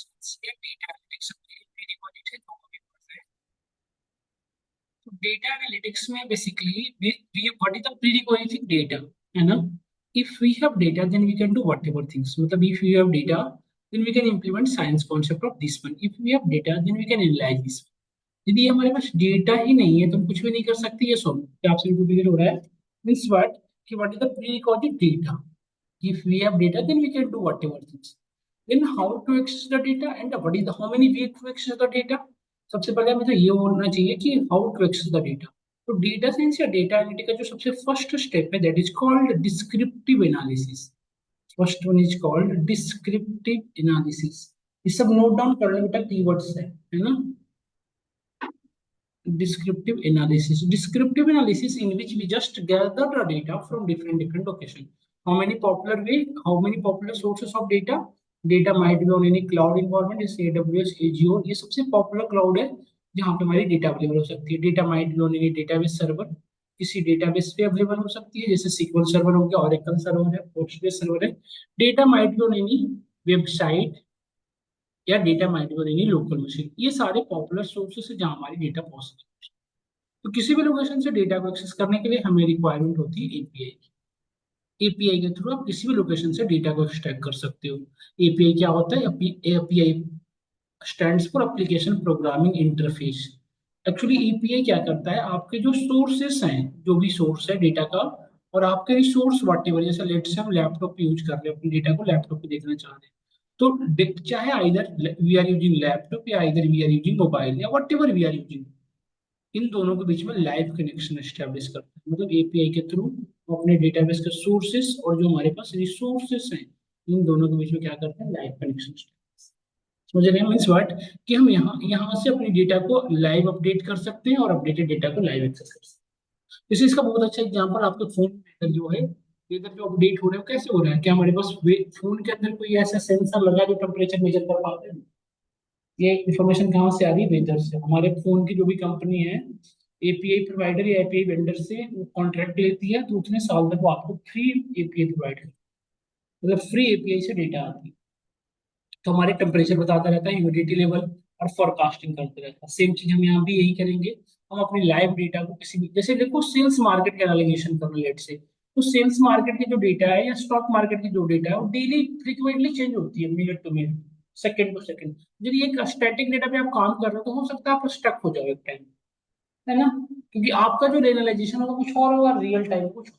Data analytics prerequisite है दोनों भी पढ़ रहे हैं। तो डेटा एनालिटिक्स में basically what is the prerequisite data, है ना। If we have data then we can do whatever things, मतलब if you have data then we can implement science concept of this one, if we have data then we can analyse this. यदि हमारे पास data ही नहीं है तो हम कुछ भी नहीं कर सकते। ये सॉल्व क्या आपसे बिल्कुल क्लियर हो रहा है? मीन्स व्हाट कि what is the prerequisite data, if we have data then we can do whatever things, then how to access the data and what is the how many ways to access the data। सबसे पहले हमें तो ये होना चाहिए कि how to access the data. तो data science या डेटा एनालिटिक्स का जो सबसे फर्स्ट स्टेप है that is called descriptive analysis. First one is called descriptive analysis. ये सब नोट डाउन कर लो बेटा, कीवर्ड्स है ना। Descriptive analysis in which we just gather the data from different location, how many popular way, how many popular sources of data might be on any cloud environment जैसे AWS, Azure, ये सबसे popular cloud है जहाँ पे हमारी data available हो सकती है। Data might be on any database server, किसी डेटाबेस पे अवेलेबल हो सकती है जैसे SQL सर्वर हो गया, Oracle सर्वर है, Postgres सर्वर है। Data might be on any website या data might be on any local machine, ये सारे पॉपुलर सोर्सेस है जहाँ हमारी डेटा पहुंच। तो किसी भी लोकेशन से डेटा को एक्सेस करने के लिए हमें रिक्वायरमेंट होती है एपीआई की। एपीआई के थ्रू आप किसी भी लोकेशन से डेटा को एक्सट्रैक्ट कर सकते हो। एपीआई क्या होता है? API stands for application programming interface. Actually API क्या करता है, आपके जो सोर्सेस हैं, जो भी सोर्स है डेटा का, और आपके रिसोर्स वट एवर, जैसे लेट से हम लैपटॉप यूज कर रहे हैं, अपने डेटा को लैपटॉप पे देखना चाह रहे हैं, तो चाहे either we are using laptop या either we are using mobile या whatever we are using, इन दोनों के बीच में लाइव कनेक्शन एस्टेब्लिश करते हैं। मतलब एपीआई के थ्रू अपने डेटाबेस के सोर्सेस और जो हमारे पास रिसोर्सेस हैं, इन दोनों के बीच में क्या करते हैं? Live connection. समझ रहे हैं? मीन्स व्हाट कि हम यहाँ यहाँ से अपनी डेटा को लाइव अपडेट कर सकते हैं और अपडेटेड डेटा को लाइव एक्सेस कर सकते हैं। जैसे इसका बहुत अच्छा एग्जांपल आपके फोन में जो है, वेदर जो अपडेट हो रहे हो कैसे हो रहा है? क्या हमारे पास फोन के अंदर कोई ऐसा सेंसर लगा है जो टेम्परेचर मेजर कर पाते हैं? ये इंफॉर्मेशन कहाँ से आ रही है? वेदर से। हमारे फोन की जो भी कंपनी है, एपीआई प्रोवाइडर या एपीआई वेंडर से कॉन्ट्रैक्ट लेती है, तो उतने साल तक वो आपको फ्री एपीआई प्रोवाइड करती है, मतलब फ्री एपीआई से डेटा आती है। तो हमारे टेम्परेचर बताता रहता है, ह्यूमिडिटी लेवल, और फोरकास्टिंग करते रहता है। सेम चीज हम यहाँ भी यही करेंगे। हम अपने लाइव डेटा को किसी भी, जैसे देखो सेल्स मार्केट का एनालिसिस करो लेट से, तो सेल्स मार्केट की जो डेटा है या स्टॉक मार्केट की जो डेटा है वो डेली फ्रिक्वेंटली चेंज होती है, minute to minute, second to second. यदि एक स्टैटिक डेटा पे आप काम कर रहे हो तो हो सकता है आप स्टक हो जाओ एक टाइम, है ना, क्योंकि आपका जो रियलाइजेशन होगा कुछ और होगा, रियल टाइम कुछ,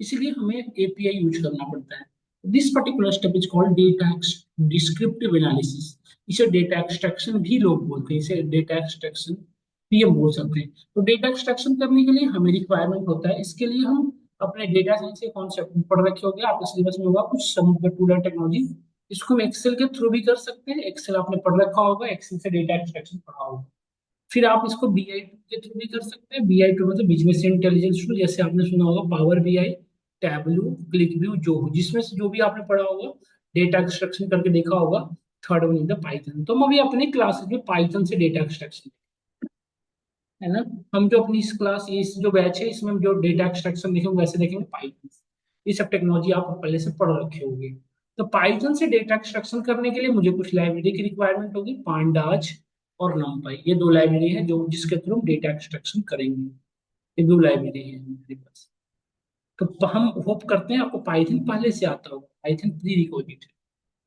इसीलिए हमें एपीआई यूज करना पड़ता है। This particular step is called data descriptive analysis. इसे डेटा एक्सट्रैक्शन भी लोग बोलते हैं, इसे डेटा एक्सट्रैक्शन भी हम बोल सकते हैं। तो डेटा एक्सट्रैक्शन करने के लिए हमें रिक्वायरमेंट होता है, इसके लिए हम अपने डेटा साइंस के कॉन्सेप्ट पढ़ रखे होंगे, आपके सिलेबस में होगा कुछ समुद्र टूलर टेक्नोलॉजी। इसको हम एक्सेल के थ्रू भी कर सकते हैं, एक्सेल आपने पढ़ रखा होगा, एक्सेल से डेटा एक्सट्रैक्शन पढ़ा होगा। फिर आप इसको बीआई के थ्रू भी कर सकते हैं। बीआई टू मतलब बिजनेस इंटेलिजेंस टूल, जैसे आपने सुना होगा power BI, tableau, click view, जो जिसमें से जो भी आपने पढ़ा होगा, डेटा एक्सट्रैक्शन करके देखा होगा। Third one is the Python. तो हम अभी अपने क्लासेस में पाइथन से डेटा एक्सट्रैक्शन, है ना, हम जो अपनी इस क्लास, इस जो बैच है, इसमें हम जो डेटा एक्सट्रैक्शन देखेंगे वैसे देखेंगे पाइथन। ये सब टेक्नोलॉजी आप पहले से पढ़ रखे होंगे। तो पाइथन से डेटा एक्सट्रैक्शन करने के लिए मुझे कुछ लाइब्रेरी की रिक्वायरमेंट होगी, पांडाज और नमपाई, ये दो लाइब्रेरी है जो जिसके थ्रू हम डेटा एक्सट्रैक्शन करेंगे। ये दो लाइब्रेरी है हमारे पास। तो हम होप करते हैं आपको पाइथन पहले से आता होगा, पाइथन प्री रिक्विजिट है,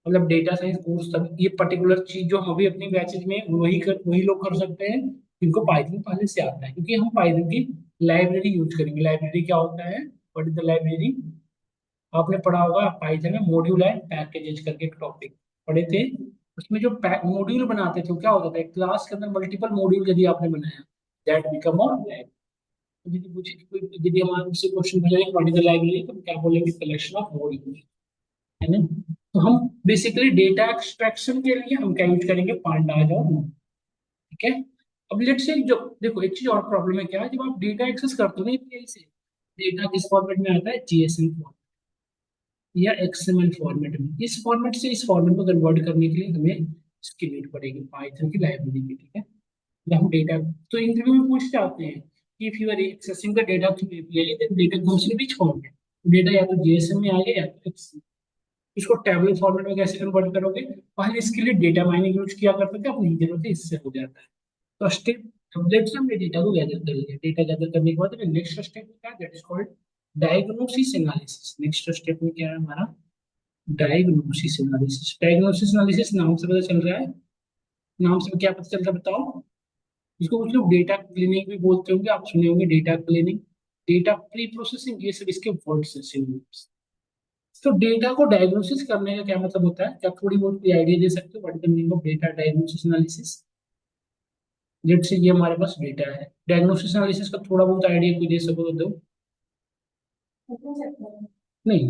मतलब डेटा साइंस कोर्स तक ये पर्टिकुलर चीज जो हम अभी अपनी बैचेज में वही लोग कर सकते हैं जिनको पाइथन पहले से आता है, क्योंकि हम पाइथन की लाइब्रेरी यूज करेंगे। लाइब्रेरी क्या होता है? What is the library? आपने पढ़ा होगा पाइथन में मॉड्यूल एंड पैकेजेस करके एक टॉपिक पढ़े थे। उसमें जो मॉड्यूल बनाते थे वो क्या होता था, एक क्लास के अंदर मल्टीपल मॉड्यूल यदि आपने बनाया, दैट बिकम अ लाइब्रेरी। यदि हमारे मुझसे क्वेश्चन पूछेंगे व्हाट इज द लाइब्रेरी, तो हम क्या बोलेंगे? कलेक्शन ऑफ मॉड्यूल, है ना। तो हम बेसिकली डेटा एक्सट्रैक्शन के लिए हम क्या यूज करेंगे? पांडाज और नोट, ठीक है। अब लेट्स से जो देखो एक चीज और प्रॉब्लम है क्या है, जब आप डेटा एक्सेस करते हो ना एपीआई से, डेटा किस फॉर्मेट में आता है? जीएसएम फॉर्मेट या एक्सएमएल फॉर्मेट में। इस फॉर्मेट से इस फॉर्मेट में कन्वर्ट करने के लिए हमें इसकी नीड पड़ेगी, पाइथन की लाइब्रेरी की, ठीक है। जब हम डेटा, तो इंटरव्यू में पूछ जाते हैं कि if you are accessing the data through API then data comes in which format, data या तो जीएसएम में आएगा या तो एक्सएमएल। इसको टेबल फॉर्मेट में कैसे कन्वर्ट करोगे? पहले इसके लिए डेटा माइनिंग यूज किया करते थे, अब नहीं जरूरत है, इससे हो जाता है। तो स्टेप, लेट्स हमने डेटा को गैदर कर लिया, डेटा गैदर करने के बाद नेक्स्ट स्टेप क्या है, that is called diagnosis analysis. Next step में क्या है हमारा, डायग्नोसिस एनालिसिस। डायग्नोसिस एनालिसिस नाम से पता चल रहा है, नाम से क्या पता चल रहा है बताओ? इसको कुछ लोग डेटा क्लीनिंग भी बोलते होंगे, आप सुने होंगे data cleaning, data pre processing, ये सब इसके वर्ड्स हैं, synonyms। तो डेटा को डायग्नोसिस करने का क्या मतलब होता है, क्या थोड़ी बहुत कोई आइडिया दे सकते हो, what is the meaning of data diagnosis analysis? Let say ये हमारे पास डेटा है, डायग्नोसिस एनालिसिस का थोड़ा बहुत आइडिया कोई दे सको तो दो। नहीं,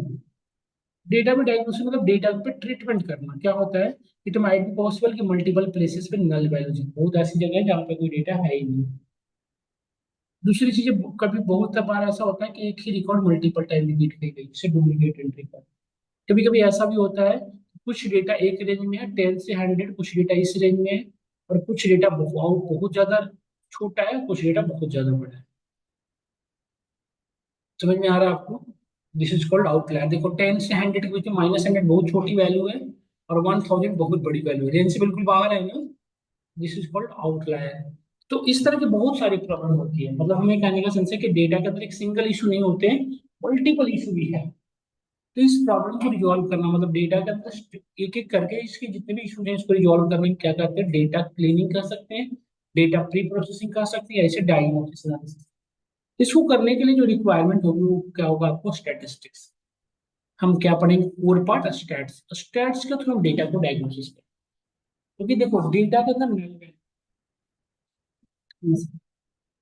डेटा में डायग्नोसिस मतलब डेटा पे ट्रीटमेंट करना। क्या होता है, इट माइट बी पॉसिबल कि मल्टीपल प्लेसेस पे नल वैल्यूज, बहुत ऐसी जगह है जहाँ पे कोई डेटा है ही नहीं। दूसरी चीज, कभी बहुत बार ऐसा होता है कि एक ही रिकॉर्ड मल्टीपल टाइम रिपीट की गई, जैसे डुप्लीकेट एंट्री का। कभी कभी ऐसा भी होता है, कुछ डेटा एक रेंज में है 10 से 100, कुछ डेटा इस रेंज में है, और कुछ डेटा बहुत बहुत ज्यादा छोटा है, कुछ डेटा बहुत ज्यादा बड़ा है। समझ में आ रहा है आपको? This is called outlier. देखो 10 से 100 के बीच में -100 बहुत छोटी वैल्यू है, और 1000 बहुत बड़ी वैल्यू है, रेंज से बिल्कुल बाहर है ना। This is called outlier. तो इस तरह की बहुत सारी प्रॉब्लम होती है, मतलब हमें कहने का सेंस है कि डेटा के अंदर एक सिंगल इशू नहीं होते, मल्टीपल इशू भी है। तो इस प्रॉब्लम को रिजॉल्व करना, मतलब डेटा के अंदर एक एक करके इसके जितने भी इशू हैं इसको रिजॉल्व करने में क्या कहते हैं, डेटा क्लीनिंग कर सकते हैं, डेटा प्री प्रोसेसिंग कर सकते हैं, ऐसे डायग्नोसिस एनालिसिस। इसको करने के लिए जो रिक्वायरमेंट होगी वो क्या होगा, आपको स्टैटिस्टिक्स। हम क्या पढ़ेंगे, कोर पार्ट स्टैट्स, स्टैट्स के थ्रू हम डेटा को डायग्नोसिस करें। क्योंकि देखो डेटा के अंदर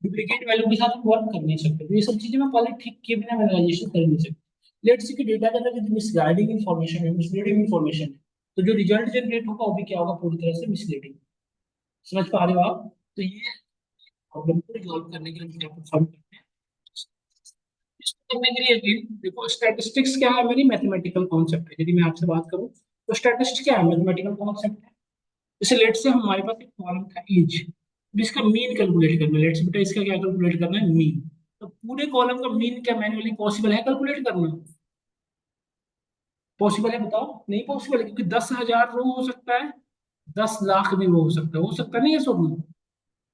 डुप्लीकेट वैल्यू के साथ हम वर्क कर नहीं सकते, तो ये सब चीजें मैं पहले ठीक किए बिना वैलिडेशन कर नहीं सकते। लेट्स से कि डेटा के अंदर यदि मिसगाइडिंग इन्फॉर्मेशन है, मिसलीडिंग इन्फॉर्मेशन है, तो जो रिजल्ट जनरेट होगा वो भी क्या होगा, पूरी तरह से मिसलीडिंग। समझ पा रहे हो आप? तो ये प्रॉब्लम को रिजॉल्व करने के लिए क्या परफॉर्म करते हैं, इसको करने के लिए again, देखो स्टैटिस्टिक्स क्या है, मेरी मैथमेटिकल कॉन्सेप्ट है। यदि मैं आपसे बात करूं तो स्टैटिस्टिक्स क्या है, मैथमेटिकल कॉन्सेप्ट है। जैसे लेट से हमारे पास एक कॉलम था एज, जिसका मीन कैलकुलेट करना है, लेट्स बेटा इसका क्या कैलकुलेट करना है, मीन। तो पूरे कॉलम का मीन क्या मैन्युअली पॉसिबल है कैलकुलेट करना? पॉसिबल है बताओ? नहीं पॉसिबल है, क्योंकि 10,000 रो हो सकता है, 10 लाख भी वो हो सकता नहीं है सब में।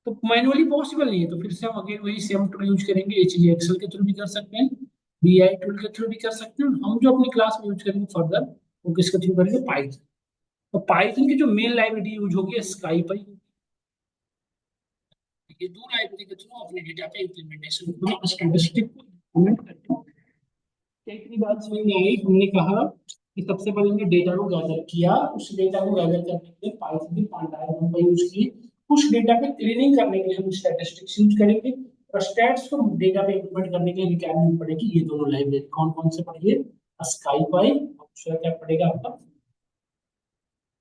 तो मैन्युअली पॉसिबल नहीं है, तो फिर से हम अगेन वही सेम टूल यूज करेंगे, एच एक्सेल के थ्रू भी कर सकते हैं, बीआई टूल के थ्रू भी कर सकते हैं, हम जो अपनी क्लास में यूज करेंगे फर्दर वो किसके थ्रू करेंगे, पाइथन। तो पाइथन की जो मेन लाइब्रेरी यूज होगी स्काई पाई, ये दो लाइब्रेरी के थ्रू अपने डेटा पे इम्प्लीमेंटेशन को स्टैटिस्टिक को इम्प्लीमेंट करते हैं। क्या इतनी बात समझ में आई? हमने कहा कि सबसे पहले हमने डेटा को गैदर किया, उस डेटा को गैदर करने के लिए पाइथन की पांडायन का यूज किए, उस डेटा पे क्लीनिंग करने के लिए हम स्टैटिस्टिक्स यूज करेंगे, और स्टैट्स को डेटा पे इम्प्लीमेंट करने के लिए रिक्वायरमेंट पड़ेगी ये दोनों लाइब्रेरी। कौन कौन से पढ़िए, स्काईपाई और दूसरा क्या पड़ेगा आपका,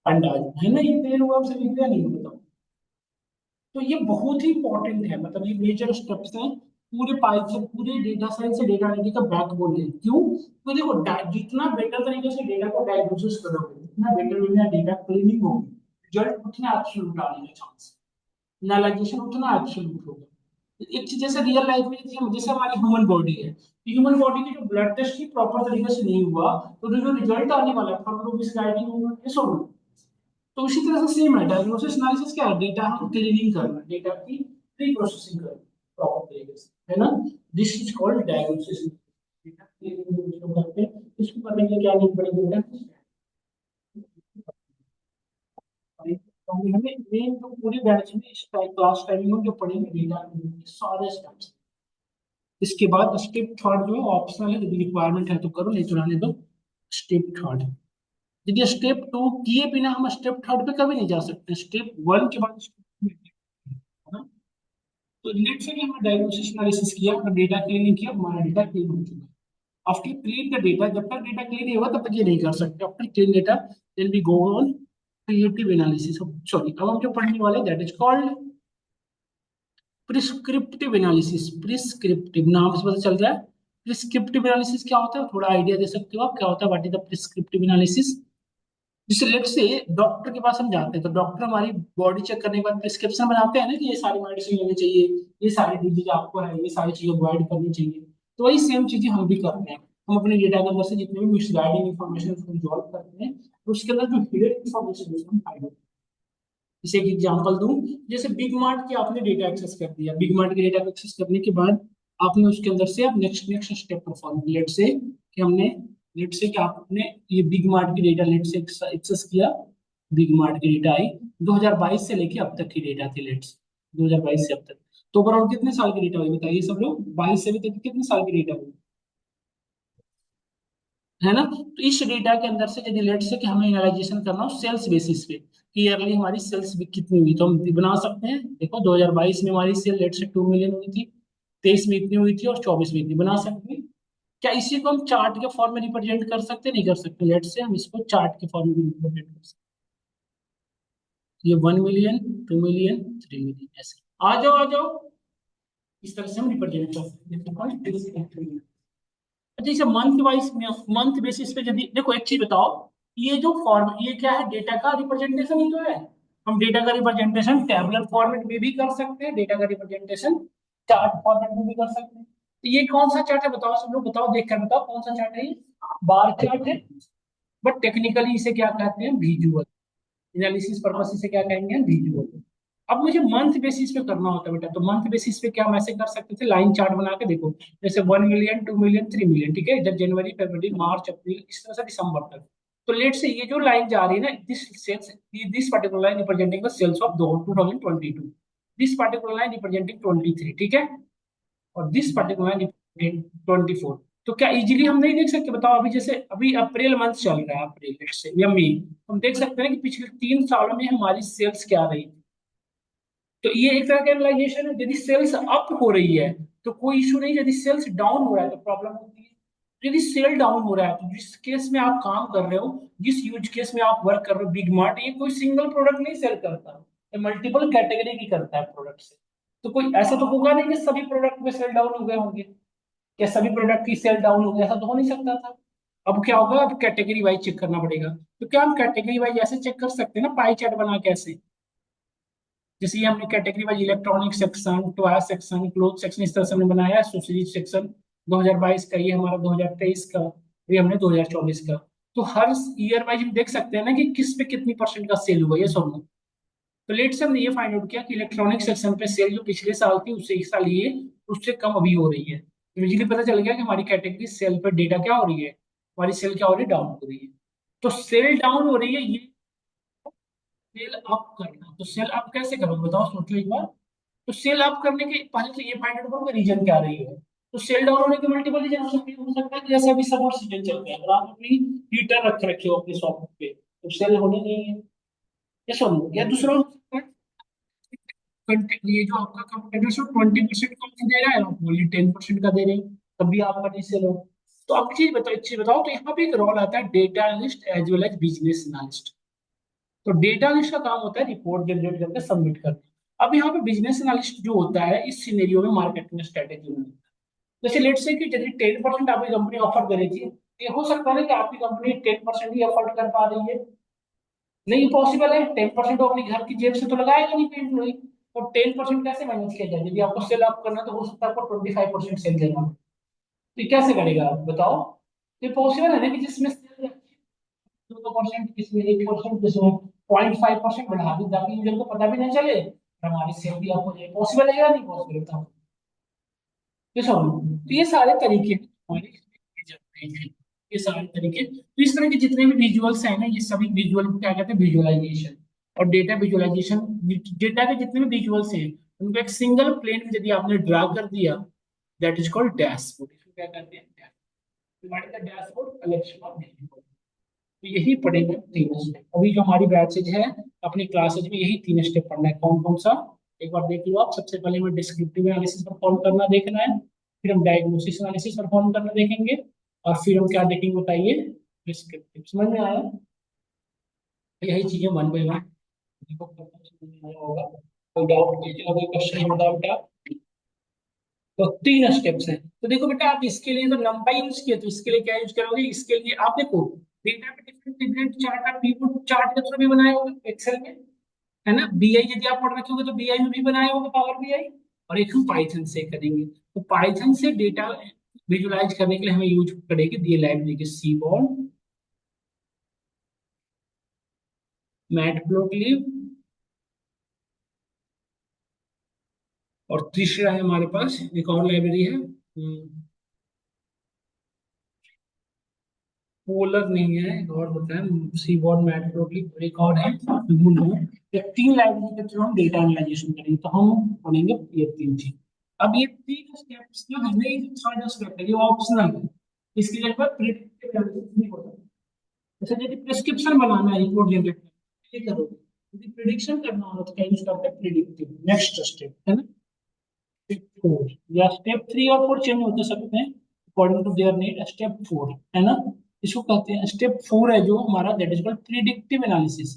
पंडाज, है ना? ये क्लियर हुआ आपसे, लिख नहीं बताओ? तो ये बहुत ही इंपॉर्टेंट है, मतलब ये मेजर स्टेप्स हैं पूरे पाइथन, पूरे डेटा साइंस से डेटा एनालिटिक्स का बैकबोन है। क्यों? तो देखो जितना बेटर तरीके से डेटा को डायग्नोसिस करोगे, जितना बेटर वे में डेटा क्लीनिंग होगी, रिजल्ट उतना एब्सोल्यूट आने का चांस, एनालाइजेशन उतना एब्सोल्यूट होगा। एक चीज जैसे रियल लाइफ में, जैसे हमारी ह्यूमन बॉडी है, ह्यूमन बॉडी की जो ब्लड टेस्ट ही प्रॉपर तरीके से नहीं हुआ, तो जो रिजल्ट आने वाला है फ्रॉम मिसगाइडिंग होगा, ये सब होगा। तो उसी तरह से सेम है, डायग्नोसिस एनालिसिस क्या है, डेटा हम क्लीनिंग करना, डेटा की प्री प्रोसेसिंग करना प्रॉपर तरीके से, है ना? This is called diagnosis. Data cleaning इसको करते हैं, इसको करने के लिए क्या नीड पड़ेगी बेटा, तो हमें मेन जो पूरी बैच में इस क्लास टाइमिंग में जो पढ़ेंगे डेटा क्लीनिंग के सारे स्टेप्स। इसके बाद स्टेप थर्ड जो है ऑप्शनल है, यदि रिक्वायरमेंट है तो करो, नहीं तो रहने दो। स्टेप थर्ड, यदि स्टेप टू किए बिना हम स्टेप थर्ड पे कभी नहीं जा सकते, स्टेप वन के बाद step 2, है ना? तो लेट्स से कि हमने डायग्नोसिस एनालिसिस किया और डेटा क्लीनिंग किया, हमारा डेटा क्लीन हो चुका है। आफ्टर क्लीन द डेटा, जब तक डेटा क्लीन नहीं होगा तब तक ये नहीं कर सकते। After clean data then we go on creative analysis, sorry अब हम जो पढ़ने वाले that is called prescriptive analysis. Prescriptive नाम से पता चल रहा है, प्रिस्क्रिप्टिव एनालिसिस क्या होता है, थोड़ा आइडिया दे सकते हो आप क्या होता है, what is the prescriptive analysis? जैसे लेट से डॉक्टर के पास हम जाते हैं, तो डॉक्टर हमारी बॉडी चेक करने के बाद प्रिस्क्रिप्शन बनाते हैं ना, कि ये सारी मेडिसिन लेनी चाहिए, ये सारी डिजीज आपको है, ये सारी चीजें अवॉइड करनी चाहिए। तो वही सेम चीजें हम भी करते हैं। हम अपने डेटा के अंदर से जितने भी मिसगाइडिंग इन्फॉर्मेशन उसको रिजॉल्व करते हैं, तो उसके अंदर जो हिडन इन्फॉर्मेशन है हम फाइंड आउट। जैसे एक एग्जांपल दूं, जैसे बिग मार्ट की आपने डेटा एक्सेस कर दिया, बिग मार्ट के डेटा को एक्सेस करने के बाद आपने उसके अंदर से आप next next step perform, let say कि हमने, लेट से कि आपने ये बिग मार्ट की डेटा लेट से एक्सेस किया, बिग मार्ट की डेटा आई 2022 से लेके अब तक की डेटा थी, लेट्स 2022 से अब तक, तो ओवरऑल कितने साल की डेटा हुई बताइए सब लोग, 22 से अभी तक कितने साल की डेटा हुई, है ना। तो इस डेटा के अंदर से यदि लेट से कि हमें एनालाइजेशन करना हो सेल्स बेसिस पे कि ईयरली हमारी सेल्स भी कितनी हुई, तो हम बना सकते हैं। देखो 2022 में हमारी सेल लेट से 2 मिलियन हुई थी, 23 में इतनी हुई थी और 24 में इतनी, बना सकते हैं। क्या इसी को हम चार्ट के फॉर्म में रिप्रेजेंट कर सकते हैं, नहीं कर सकते, लेट से हम इसको चार्ट के फॉर्म में रिप्रेजेंट कर सकते हैं। ये 1 मिलियन, 2 मिलियन, 3 मिलियन, ऐसे आ जाओ आ जाओ, इस तरह से हम रिप्रेजेंट कर सकते हैं। जैसे मंथ वाइज, मंथ बेसिस पे यदि देखो, एक चीज बताओ, ये जो फॉर्म, ये क्या है, डेटा का रिप्रेजेंटेशन ही तो है। हम डेटा का रिप्रेजेंटेशन टेबुलर फॉर्मेट में भी कर सकते हैं, डेटा का रिप्रेजेंटेशन चार्ट फॉर्मेट में भी कर सकते हैं। तो ये कौन सा चार्ट है बताओ, सब लोग बताओ, देखकर बताओ कौन सा चार्ट है ये, बार चार्ट है, बट टेक्निकली इसे क्या कहते हैं, विजुअल, एनालिसिस पर्पस से क्या कहेंगे, विजुअल। अब मुझे मंथ बेसिस पे करना होता है बेटा, तो मंथ बेसिस पे क्या हम ऐसे कर सकते थे, लाइन चार्ट बना के, देखो जैसे 1 मिलियन, 2 मिलियन, 3 मिलियन, ठीक है, इधर जनवरी, फरवरी, मार्च, अप्रैल, इस तरह से दिसंबर तक। तो लेट से ये जो लाइन जा रही है ना, this sales, this particular line representing the sales of 2022, this particular line representing 23, ठीक है, और दिस पर्टिकुलर लाइन 24। तो क्या इजीली हम नहीं देख सकते बताओ, अभी जैसे अभी अप्रैल मंथ चल रहा है, अप्रैल से या मई, हम देख सकते हैं कि पिछले 3 सालों में हमारी सेल्स क्या रही। तो ये एक तरह का एनालाइजेशन है। यदि सेल्स अप हो रही है तो कोई इशू नहीं, यदि सेल्स डाउन हो रहा है तो प्रॉब्लम होती है। यदि सेल डाउन हो रहा है तो जिस केस में आप काम कर रहे हो, जिस यूज केस में आप वर्क कर रहे हो, बिग मार्ट ये कोई सिंगल प्रोडक्ट नहीं सेल करता, ये मल्टीपल कैटेगरी की करता है प्रोडक्ट से। तो कोई ऐसा तो होगा नहीं कि सभी प्रोडक्ट में सेल डाउन हो गए होंगे, क्या सभी प्रोडक्ट की सेल डाउन हो गया, ऐसा तो हो नहीं सकता था। अब क्या होगा, अब कैटेगरी वाइज चेक करना पड़ेगा। तो क्या हम कैटेगरी वाइज ऐसे चेक कर सकते हैं ना, पाई चार्ट बना के ऐसे, जैसे ये हमने category wise electronic section, toy section, cloth section, इस तरह से हमने बनाया है। एसेसरीज सेक्शन 2022 का, ये हमारा 2023 का, ये हमने 2024 का। तो हर ईयर वाइज हम देख सकते हैं ना कि किस पे कितनी परसेंट का सेल हुआ, ये सब। तो लेट से हमने ये फाइंड आउट किया कि इलेक्ट्रॉनिक सेक्शन पे सेल जो पिछले साल थी उससे इस साल ये उससे कम अभी हो रही है। तो इजीली पता चल गया कि हमारी कैटेगरी सेल पर डेटा क्या हो रही है, हमारी सेल क्या हो रही है, डाउन हो रही है। तो सेल डाउन हो रही है, ये सेल अप करना, तो सेल अप कैसे करोगे बताओ, सोचो एक बार। तो सेल अप करने के पहले तो ये फाइंड आउट करो कि रीजन क्या रही है। तो सेल डाउन होने के मल्टीपल रीजन हो सकता है कि जैसे अभी समर सीजन चल रहा है, अगर आप अपनी हीटर रख रखे हो अपने शॉप पे तो सेल होनी नहीं है, ये सुनो। या दूसरा हो सकता है, ये जो आपका कंपटीटर से 20% कम दे रहा है, आप बोलिए 10% का दे रहे हैं, तब भी आपका नहीं सेल हो। तो अब चीज बताओ, एक चीज बताओ, तो यहाँ पे एक रोल आता है data analyst as well as business analyst. तो डेटा एनालिस्ट का काम होता है रिपोर्ट जनरेट करके सबमिट करना। अब यहाँ पे बिजनेस एनालिस्ट जो होता है इस सिनेरियो में मार्केटिंग स्ट्रेटेजी में, जैसे लेट्स से कि यदि 10% आपकी कंपनी ऑफर करेगी, ये हो सकता है ना कि आपकी कंपनी 10% ही अफोर्ड कर पा रही है, नहीं पॉसिबल है। 10% वो अपनी घर की जेब से तो लगाएगा नहीं कोई एम्प्लॉई, तो 10% कैसे मैनेज किया जाए, यदि आपको सेल अप करना तो हो सकता है आपको 25% सेल देना, तो ये कैसे करेगा आप बताओ। तो ये पॉसिबल है ना कि जिसमें सेल 2%, किसमें 1%, किसमें 0.5% बढ़ा दी ताकि यूजर को पता भी नहीं चले और हमारी सेल भी अप हो जाए, पॉसिबल है या नहीं पॉसिबल बताओ। ये सब, तो ये सारे तरीके हमारे किए जाते हैं, ये सारे तरीके। तो इस तरह के जितने भी विजुअल्स हैं ना, ये सभी विजुअल को क्या कहते हैं, विजुअलाइजेशन। और डेटा विजुअलाइजेशन, डेटा के जितने भी विजुअल्स हैं उनको एक सिंगल प्लेन में यदि आपने ड्रा कर दिया, दैट इज कॉल्ड डैशबोर्ड। इसको क्या कहते हैं, डैशबोर्ड कलेक्शन ऑफ डेटा। तो यही पढ़ेंगे 3 स्टेप। अभी जो हमारी बैचेज है अपनी क्लासेज में, यही 3 स्टेप पढ़ना है। कौन कौन सा, एक बार देख लो आप। सबसे पहले हमें डिस्क्रिप्टिव एनालिसिस परफॉर्म करना देखना है, फिर हम डायग्नोसिस एनालिसिस परफॉर्म करना देखेंगे, और फिर हम क्या देखेंगे बताइए, डिस्क्रिप्टिव। समझ में आया, यही चीजें वन बाई वन देखो समझ में आया होगा। कोई डाउट कीजिएगा, कोई क्वेश्चन होगा बेटा। तो 3 स्टेप्स हैं। तो देखो बेटा, आप इसके लिए तो लंबाई यूज किए, तो इसके लिए क्या यूज करोगे, इसके लिए आप देखो डेटा पे डिफरेंट डिफरेंट चार्ट आप पीवट चार्ट के थ्रू भी बनाए होंगे एक्सेल में, है ना। बीआई यदि आप पढ़ रखे होगे तो बीआई में भी बनाए होंगे, पावर बीआई। और एक हम पाइथन से करेंगे। तो पाइथन से डेटा विजुलाइज करने के लिए हमें यूज करेंगे दिए लाइब्रेरी के सीबॉर्ड, मैटप्लोट्लिब, और तीसरा है हमारे पास एक और लाइब्रेरी है, पोलर नहीं है, एक और होता है सीबॉर्ड, मैटप्लोट्लिब, एक और है, भूल रहा हूँ। ये तीन लाइब्रेरी के थ्रू हम डेटा एनालाइजेशन करेंगे, तो हम पढ़ेंगे ये तीन चीज। अब ये तीन स्टेप्स ना हमें, थर्ड स्टेप है ये ऑप्शनल है, इसकी जगह पर प्रिडिक्टिव एनालिसिस नहीं होता। जैसे यदि प्रिस्क्रिप्शन बनाना है रिपोर्ट जनरेट करना, ये करोगे। यदि प्रिडिक्शन करना हो तो क्या यूज करते हैं, प्रिडिक्टिव। नेक्स्ट स्टेप है ना, स्टेप 4 या स्टेप 3 और 4 चेंज होते सकते हैं according to their need. Step 4 है ना, इसको कहते हैं स्टेप 4 है जो हमारा, that is called predictive analysis.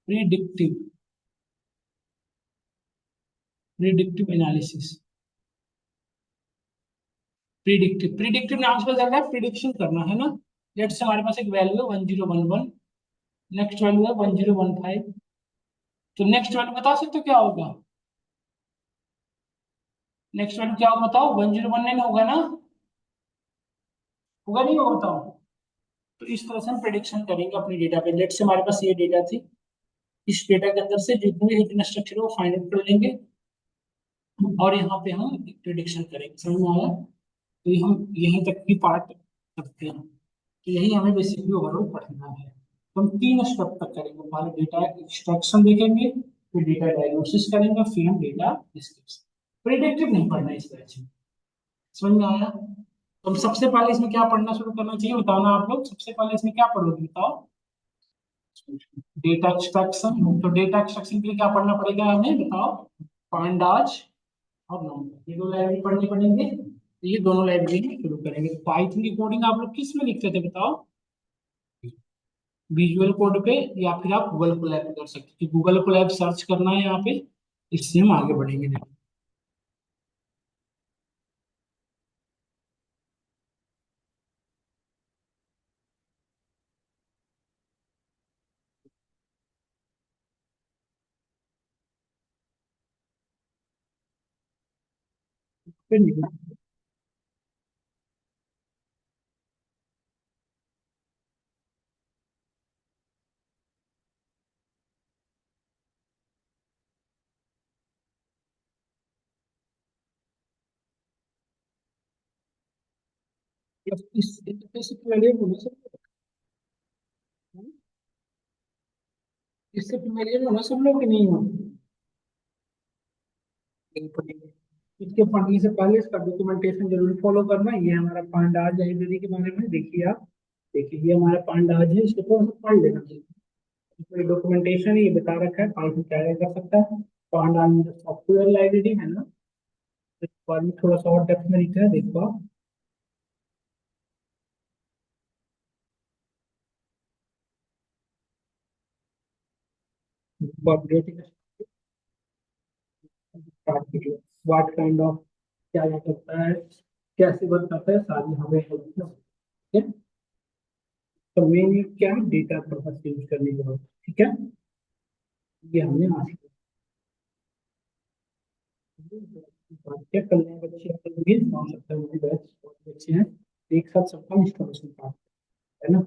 Predictive, predictive analysis, predictive, predictive नाम से पता चल रहा है प्रिडिक्शन करना है ना। लेट्स से हमारे पास एक वैल्यू है 1011, नेक्स्ट वैल्यू है 1015, तो नेक्स्ट वैल्यू बता सकते हो क्या होगा, नेक्स्ट वैल्यू क्या होगा बताओ, 1019 होगा ना, होगा नहीं होगा बताओ। तो इस तरह से हम प्रिडिक्शन करेंगे अपने डेटा पे। लेट से हमारे पास ये डेटा थी, इस डेटा के अंदर से जितने भी हिडन स्ट्रक्चर है वो फाइंड आउट कर लेंगे, और यहाँ पे हम प्रिडिक्शन करेंगे। समझ में आया, तो ये हम यहीं तक की पार्ट करते हैं, तो यही हमें बेसिकली ओवरऑल पढ़ना है। तो हम तीन स्टेप तक करेंगे, पहले डेटा एक्सट्रैक्शन देखेंगे, फिर डेटा डायग्नोसिस करेंगे, फिर हम डेटा डिस्क्रिप्शन। प्रिडिक्टिव नहीं पढ़ना इस तरह से। समझ में आया, तो हम सबसे पहले इसमें क्या पढ़ना शुरू करना चाहिए बताना आप लोग, सबसे पहले इसमें क्या पढ़ोगे बताओ, डेटा एक्सट्रैक्शन। तो डेटा एक्सट्रैक्शन के लिए क्या पढ़ना पड़ेगा हमें बताओ, पांडाज और नंबर, ये दो लाइब्रेरी पढ़नी पड़ेंगे। तो ये दोनों लाइब्रेरी शुरू करेंगे। पाइथन की कोडिंग आप लोग किस में लिखते थे बताओ, विजुअल कोड पे, या फिर आप गूगल कोलैब पे कर सकते हो। गूगल कोलैब सर्च करना है यहाँ पे, इससे हम आगे बढ़ेंगे। फिर इस इंटरफेस से familiar हो ना सब लोग? इससे familiar हो ना सब लोग कि नहीं हो, नहीं पढ़ेंगे। इसके पढ़ने से पहले इसका डॉक्यूमेंटेशन जरूर फॉलो करना। ये हमारा पांडाज लाइब्रेरी के बारे में देखिए आप, देखिए ये हमारा पांडाज है, इसको थोड़ा सा पढ़ लेना चाहिए। इसमें डॉक्यूमेंटेशन ये बता रखा है पाइथन क्या क्या कर सकता है। पांडाज सॉफ्टवेयर लाइब्रेरी है ना, इस बारे में थोड़ा सा और डेप्थ में लिखा है, देखो आप। अपडेटिंग स्टार्ट कीजिए, व्हाट काइंड ऑफ, क्या क्या करता है, कैसे वर्क करता है, सारी हमें ठीक है। तो मेन क्या है, डेटा पर्पस यूज करने के बाद, ठीक है, ये हमने आज क्या कर रहे हैं बच्चे, अपन भी मान सकते हैं, हमारे बैच बहुत अच्छे हैं, एक साथ सबका इंस्टॉलेशन पार्ट है ना।